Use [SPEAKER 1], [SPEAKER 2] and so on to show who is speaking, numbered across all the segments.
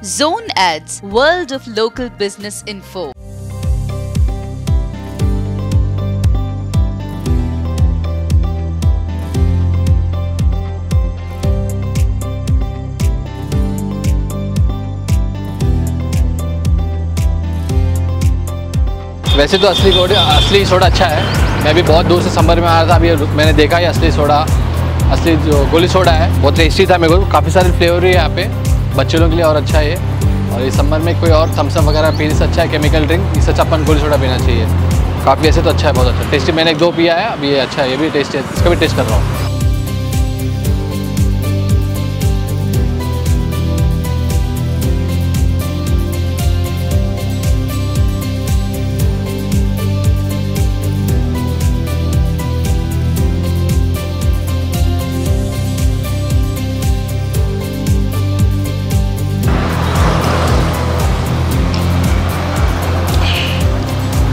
[SPEAKER 1] Zone Ads, World of Local Business Info.
[SPEAKER 2] वैसे तो असली सोडा अच्छा है। मैं भी बहुत दूर से समर में आ रहा था, अभी मैंने देखा ही असली सोडा, असली जो गोली सोडा है बहुत टेस्टी था मेरे को। काफ़ी सारे फ्लेवर है यहाँ पे, बच्चे लोगों के लिए और अच्छा है ये। और ये समर में कोई और थम्स अप वगैरह पीने से अच्छा है केमिकल ड्रिंक, इससे अच्छा अपन गोली सोडा पीना चाहिए। काफ़ी ऐसे तो अच्छा है, बहुत अच्छा टेस्टी। मैंने 1-2 पिया है, अभी ये अच्छा है, ये भी टेस्टी है, इसका भी टेस्ट कर रहा हूँ।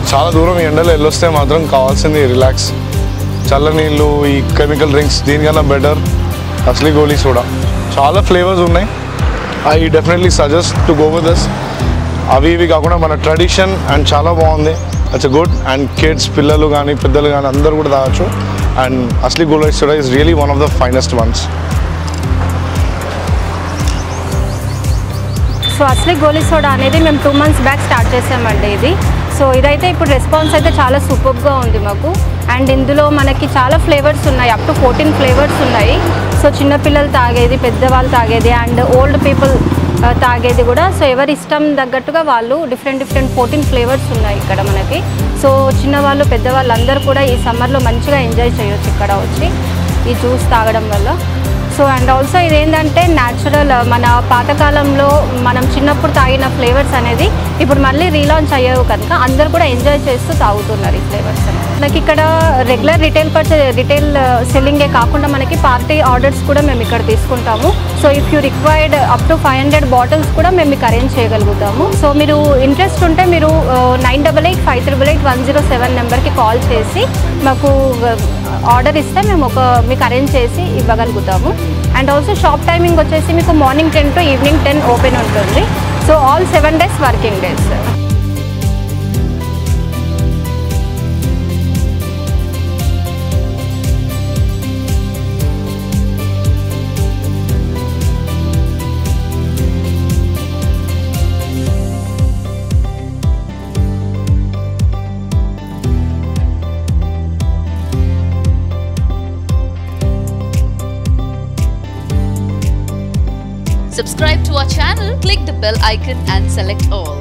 [SPEAKER 3] చాలా దూరం ఎండలో వెళ్ళొస్తే మాత్రం కావాల్సింది రిలాక్స్, చల్ల నీళ్ళు, ఈ కెమికల్ డ్రింక్స్ దీనికన్నా బెటర్ అసలీ గోలీ సోడా. చాలా ఫ్లేవర్స్ ఉన్నాయి, I definitely suggest to go with this. అవి ఇవి కాకుండా మన ట్రెడిషన్ అండ్ చాలా బాగుంది, ఇట్స్ గుడ్. అండ్ కిడ్స్, పిల్లలు కానీ పెద్దలు కానీ అందరూ కూడా తాగొచ్చు. అండ్ అసలీ goli soda is really one of the finest ones.
[SPEAKER 4] So అసలీ గోలీ సోడా అనేది మేము 2 months బ్యాక్ స్టార్ట్ చేసామండి ఇది. సో ఇదైతే ఇప్పుడు రెస్పాన్స్ అయితే చాలా సూపర్గా ఉంది మాకు. అండ్ ఇందులో మనకి చాలా ఫ్లేవర్స్ ఉన్నాయి, అప్ టు 14 ఫ్లేవర్స్ ఉన్నాయి. సో చిన్నపిల్లలు తాగేది, పెద్దవాళ్ళు తాగేది, అండ్ ఓల్డ్ పీపుల్ తాగేది కూడా. సో ఎవరి ఇష్టం తగ్గట్టుగా వాళ్ళు డిఫరెంట్ 14 ఫ్లేవర్స్ ఉన్నాయి ఇక్కడ మనకి. సో చిన్నవాళ్ళు పెద్దవాళ్ళు అందరూ కూడా ఈ సమ్మర్లో మంచిగా ఎంజాయ్ చేయొచ్చు ఇక్కడ వచ్చి ఈ జ్యూస్ తాగడం వల్ల. సో అండ్ ఆల్సో ఇదేంటంటే న్యాచురల్, మన పాతకాలంలో మనం చిన్నప్పుడు తాగిన ఫ్లేవర్స్ అనేది ఇప్పుడు మళ్ళీ రీలాంచ్ అయ్యావు కనుక అందరు కూడా ఎంజాయ్ చేస్తూ తాగుతున్నారు ఈ ఫ్లేవర్స్ అనేది. మనకి ఇక్కడ రెగ్యులర్ రిటైల్ సెల్లింగే కాకుండా మనకి పార్టీ ఆర్డర్స్ కూడా మేము ఇక్కడ తీసుకుంటాము. So if you required up to 500 bottles కూడా మేము మీకు అరేంజ్ చేయగలుగుతాము. సో మీరు ఇంట్రెస్ట్ ఉంటే మీరు 9885881007 నెంబర్కి కాల్ చేసి మాకు ఆర్డర్ ఇస్తే మేము మీకు అరేంజ్ చేసి ఇవ్వగలుగుతాము. అండ్ ఆల్సో షాప్ టైమింగ్ వచ్చేసి మీకు మార్నింగ్ 10 to ఈవినింగ్ 10 ఓపెన్ ఉంటుంది. So all 7 days working days.
[SPEAKER 1] Subscribe to our channel, click the bell icon and select all.